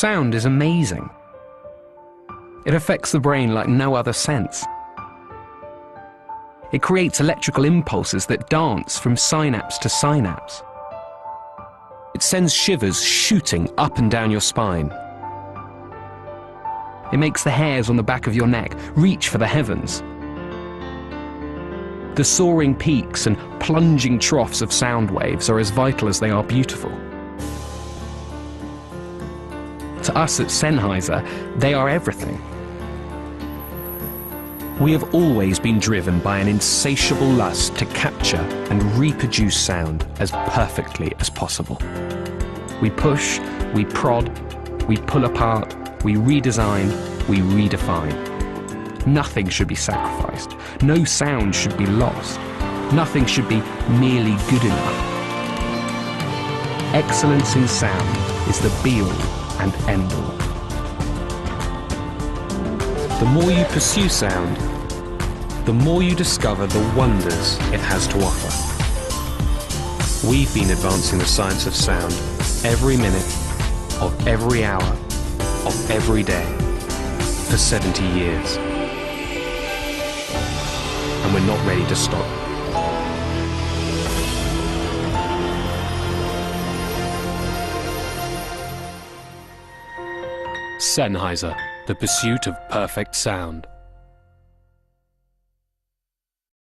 Sound is amazing. It affects the brain like no other sense. It creates electrical impulses that dance from synapse to synapse. It sends shivers shooting up and down your spine. It makes the hairs on the back of your neck reach for the heavens. The soaring peaks and plunging troughs of sound waves are as vital as they are beautiful. To us at Sennheiser, they are everything. We have always been driven by an insatiable lust to capture and reproduce sound as perfectly as possible. We push, we prod, we pull apart, we redesign, we redefine. Nothing should be sacrificed. No sound should be lost. Nothing should be merely good enough. Excellence in sound is the be-all and end-all. The more you pursue sound, the more you discover the wonders it has to offer. We've been advancing the science of sound every minute of every hour of every day for 70 years. And we're not ready to stop. Sennheiser, the pursuit of perfect sound.